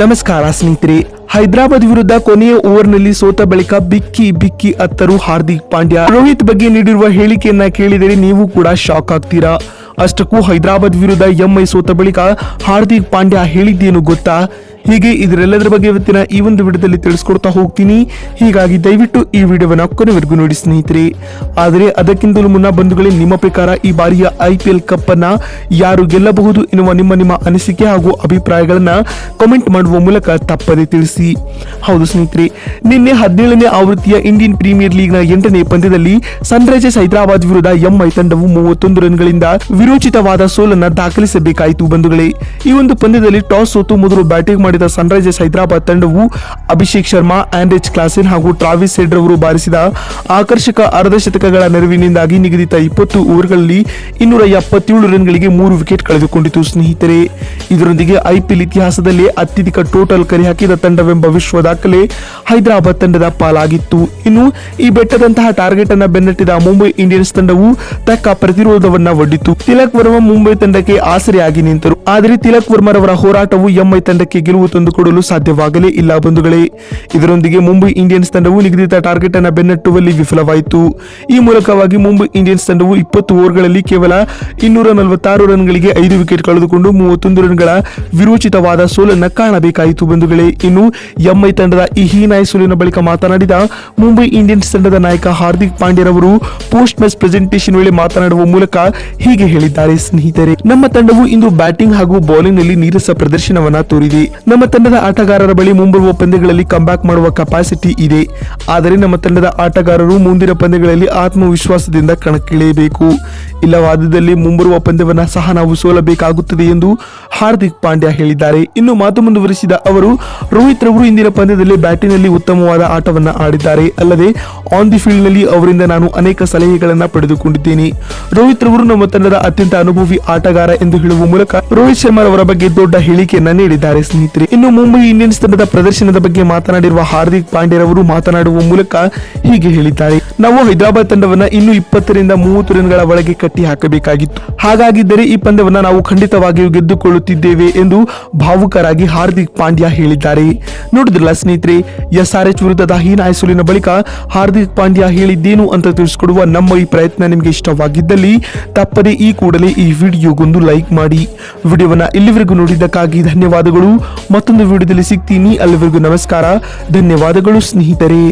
ನಮಸ್ಕಾರ ಸ್ನೇಹಿತರೆ. ಹೈದರಾಬಾದ್ ವಿರುದ್ಧ ಕೊನೆಯ ಓವರ್ನಲ್ಲಿ ಸೋತ ಬಳಿಕ ಬಿಕ್ಕಿ ಅತ್ತರು ಹಾರ್ದಿಕ್ ಪಾಂಡ್ಯ. ರೋಹಿತ್ ಬಗ್ಗೆ ನೀಡಿರುವ ಹೇಳಿಕೆಯನ್ನ ಕೇಳಿದರೆ ನೀವು ಕೂಡ ಶಾಕ್ ಆಗ್ತೀರಾ. ಅಷ್ಟಕ್ಕೂ ಹೈದರಾಬಾದ್ ವಿರುದ್ಧ ಎಂಐ ಸೋತ ಬಳಿಕ ಹಾರ್ದಿಕ್ ಪಾಂಡ್ಯ ಹೇಳಿದ್ದೇನು ಗೊತ್ತಾ? ಹೀಗೆ ಇದರೆಲ್ಲದರ ಬಗ್ಗೆ ಇವತ್ತಿನ ಈ ಒಂದು ವಿಡಿಯೋದಲ್ಲಿ ತಿಳಿಸ್ಕೊಡ್ತಾ ಹೋಗ್ತೀನಿ. ಹೀಗಾಗಿ ದಯವಿಟ್ಟು ಈ ವಿಡಿಯೋವನ್ನ ಕೊನೆವರೆಗೂ ನೋಡಿ ಸ್ನೇಹಿತರೆ. ಆದರೆ ಅದಕ್ಕಿಂತಲೂ ಮುನ್ನ ಬಂಧುಗಳೇ, ನಿಮ್ಮ ಪ್ರಕಾರ ಈ ಬಾರಿಯ IPL ಕಪ್ ಅನ್ನ ಯಾರು ಗೆಲ್ಲಬಹುದು ಎನ್ನುವ ನಿಮ್ಮ ಅನಿಸಿಕೆ ಹಾಗೂ ಅಭಿಪ್ರಾಯಗಳನ್ನ ಕಮೆಂಟ್ ಮಾಡುವ ಮೂಲಕ ತಪ್ಪದೆ ತಿಳಿಸಿ. ಹೌದು ಸ್ನೇಹಿತರೆ, ನಿನ್ನೆ 17ನೇ ಆವೃತ್ತಿಯ ಇಂಡಿಯನ್ ಪ್ರೀಮಿಯರ್ ಲೀಗ್ ನ 8ನೇ ಪಂದ್ಯದಲ್ಲಿ ಸನ್ರೈಸರ್ಸ್ ಹೈದರಾಬಾದ್ ವಿರುದ್ಧ ಎಂಐ ತಂಡವು 31 ರನ್ಗಳಿಂದ ವಿರೋಚಿತವಾದ ಸೋಲನ್ನ ದಾಖಲಿಸಬೇಕಾಯಿತು ಬಂಧುಗಳೇ. ಈ ಒಂದು ಪಂದ್ಯದಲ್ಲಿ ಟಾಸ್ ಸೋತು ಮೊದಲು ಬ್ಯಾಟಿಂಗ್ ಮಾಡಿದ ಸನ್ರೈಸರ್ಸ್ ಹೈದರಾಬಾದ್ ತಂಡವು ಅಭಿಷೇಕ್ ಶರ್ಮಾ, ಆಂಡ್ರೆಚ್ ಕ್ಲಾಸೆನ್ ಹಾಗೂ ಟ್ರಾವಿಸ್ ಹೆಡ್ ರವರು ಬಾರಿಸಿದ ಆಕರ್ಷಕ ಅರ್ಧಶತಕಗಳ ನೆರವಿನಿಂದಾಗಿ ನಿಗದಿತ 20 ಓವರ್ಗಳಲ್ಲಿ 277 ರನ್ಗಳಿಗೆ 3 ವಿಕೆಟ್ ಕಳೆದುಕೊಂಡಿತು ಸ್ನೇಹಿತರೆ. ಇದರೊಂದಿಗೆ IPL ಇತಿಹಾಸದಲ್ಲೇ ಅತ್ಯಧಿಕ ಟೋಟಲ್ ಕರೆ ಹಾಕಿದ ತಂಡವೆಂಬ ವಿಶ್ವ ದಾಖಲೆ ಹೈದರಾಬಾದ್ ತಂಡದ ಪಾಲಾಗಿತ್ತು. ಇನ್ನು ಈ ಬೆಟ್ಟದಂತಹ ಟಾರ್ಗೆಟ್ ಅನ್ನ ಬೆನ್ನಟ್ಟಿದ ಮುಂಬೈ ಇಂಡಿಯನ್ಸ್ ತಂಡವು ತಕ್ಕ ಪ್ರತಿರೋಧವನ್ನ ಒಡ್ಡಿತು. ತಿಲಕ್ ವರ್ಮಾ ಮುಂಬೈ ತಂಡಕ್ಕೆ ಆಸರೆಯಾಗಿ ನಿಂತರು. ಆದರೆ ತಿಲಕ್ ವರ್ಮರವರ ಹೋರಾಟವು ಎಂಐ ತಂಡಕ್ಕೆ ಗೆಲುವು ತಂದುಕೊಡಲು ಸಾಧ್ಯವಾಗಲೇ ಇಲ್ಲ ಬಂಧುಗಳೇ. ಇದರೊಂದಿಗೆ ಮುಂಬೈ ಇಂಡಿಯನ್ಸ್ ತಂಡವು ನಿಗದಿತ ಟಾರ್ಗೆಟ್ ಅನ್ನು ಬೆನ್ನಟ್ಟುವಲ್ಲಿ ವಿಫಲವಾಯಿತು. ಈ ಮೂಲಕವಾಗಿ ಮುಂಬೈ ಇಂಡಿಯನ್ಸ್ ತಂಡವು 20 ಓವರ್ಗಳಲ್ಲಿ ಕೇವಲ 246 ರನ್ಗಳಿಗೆ 5 ವಿಕೆಟ್ ಕಳೆದುಕೊಂಡು 31 ರನ್ಗಳ ವಿರೋಚಿತವಾದ ಸೋಲನ್ನು ಕಾಣಬೇಕಾಯಿತು ಬಂಧುಗಳೇ. ಇನ್ನು ಎಂಐ ತಂಡದ ಈ ಹೀನಾಯ ಸೋಲಿನ ಬಳಿಕ ಮಾತನಾಡಿದ ಮುಂಬೈ ಇಂಡಿಯನ್ಸ್ ತಂಡದ ನಾಯಕ ಹಾರ್ದಿಕ್ ಪಾಂಡ್ಯರವರು ಪೋಸ್ಟ್ ಮ್ಯಾಚ್ ಪ್ರೆಸೆಂಟೇಷನ್ ವೇಳೆ ಮಾತನಾಡುವ ಮೂಲಕ ಹೀಗೆ ಹೇಳಿದ್ದಾರೆ ಸ್ನೇಹಿತರೆ. ನಮ್ಮ ತಂಡವು ಇಂದು ಬ್ಯಾಟಿಂಗ್ ಹಾಗೂ ಬೌಲಿಂಗ್ ನಲ್ಲಿ ನೀರಸ ಪ್ರದರ್ಶನವನ್ನ ತೋರಿದೆ. ನಮ್ಮ ತಂಡದ ಆಟಗಾರರ ಬಳಿ ಮುಂಬರುವ ಪಂದ್ಯಗಳಲ್ಲಿ ಕಂಬ್ಯಾಕ್ ಮಾಡುವ ಕೆಪಾಸಿಟಿ ಇದೆ. ಆದರೆ ನಮ್ಮ ತಂಡದ ಆಟಗಾರರು ಮುಂದಿನ ಪಂದ್ಯಗಳಲ್ಲಿ ಆತ್ಮವಿಶ್ವಾಸದಿಂದ ಕಣಕ್ಕಿಳಿಯಬೇಕು. ಇಲ್ಲವಾದಲ್ಲಿ ಮುಂಬರುವ ಪಂದ್ಯವನ್ನ ಸಹ ನಾವು ಸೋಲಬೇಕಾಗುತ್ತದೆ ಎಂದು ಹಾರ್ದಿಕ್ ಪಾಂಡ್ಯ ಹೇಳಿದ್ದಾರೆ. ಇನ್ನು ಮಾತು ಮುಂದುವರಿಸಿದ ಅವರು, ರೋಹಿತ್ ರವರು ಇಂದಿನ ಪಂದ್ಯದಲ್ಲಿ ಬ್ಯಾಟಿಂಗ್ ನಲ್ಲಿ ಉತ್ತಮವಾದ ಆಟವನ್ನ ಆಡಿದ್ದಾರೆ. ಅಲ್ಲದೆ ಆನ್ ದಿ ಫೀಲ್ಡ್ ನಲ್ಲಿ ಅವರಿಂದ ನಾನು ಅನೇಕ ಸಲಹೆಗಳನ್ನ ಪಡೆದುಕೊಂಡಿದ್ದೇನೆ. ರೋಹಿತ್ ರವರು ನಮ್ಮ ತಂಡದ ಅತ್ಯಂತ ಅನುಭವಿ ಆಟಗಾರ ಎಂದು ಹೇಳುವ ಮೂಲಕ ರೋಹಿತ್ ಶರ್ಮಾ ಅವರ ಬಗ್ಗೆ ದೊಡ್ಡ ಹೇಳಿಕೆಯನ್ನ ನೀಡಿದ್ದಾರೆ ಸ್ನೇಹಿತರೆ. ಇನ್ನು ಮುಂಬೈ ಇಂಡಿಯನ್ಸ್ ತಂಡದ ಪ್ರದರ್ಶನದ ಬಗ್ಗೆ ಮಾತನಾಡಿರುವ ಹಾರ್ದಿಕ್ ಪಾಂಡ್ಯರವರು ಮಾತನಾಡುವ ಮೂಲಕ ಹೀಗೆ ಹೇಳಿದ್ದಾರೆ. ನಾವು ಹೈದರಾಬಾದ್ ತಂಡವನ್ನ ಇನ್ನು 20 ರಿಂದ 30 ರನ್ಗಳ ಒಳಗೆ ಕಟ್ಟಿ ಹಾಕಬೇಕಾಗಿತ್ತು. ಹಾಗಾಗಿದ್ದರೆ ಈ ಪಂದ್ಯವನ್ನ ನಾವು ಖಂಡಿತವಾಗಿಯೂ ಗೆದ್ದುಕೊಳ್ಳುತ್ತಿದ್ದೇವೆ ಎಂದು ಭಾವುಕರಾಗಿ ಹಾರ್ದಿಕ್ ಪಾಂಡ್ಯ ಹೇಳಿದ್ದಾರೆ. ನೋಡಿದ್ರಲ್ಲ ಸ್ನೇಹಿತರೆ, SRH ವಿರುದ್ಧದ ಹೀನಾಯ ಸೋಲಿನ ಬಳಿಕ ಹಾರ್ದಿಕ್ ಪಾಂಡ್ಯ ಹೇಳಿದ್ದೇನು ಅಂತ ತಿಳಿಸಿಕೊಡುವ ನಮ್ಮ ಈ ಪ್ರಯತ್ನ ನಿಮಗೆ ಇಷ್ಟವಾಗಿದ್ದಲ್ಲಿ ತಪ್ಪದೆ ಈ ಕೂಡಲೇ ಈ ವಿಡಿಯೋಗೊಂದು ಲೈಕ್ ಮಾಡಿ. ವಿಡಿಯೋವನ್ನ ಇಲ್ಲಿವರೆಗೂ ನೋಡಿದ್ದಕ್ಕಾಗಿ ಧನ್ಯವಾದಗಳು. ಮತ್ತೊಂದು ವಿಡಿಯೋದಲ್ಲಿ ಸಿಗ್ತೀನಿ. ಅಲ್ಲಿವರೆಗೂ ನಮಸ್ಕಾರ, ಧನ್ಯವಾದಗಳು ಸ್ನೇಹಿತರೆ.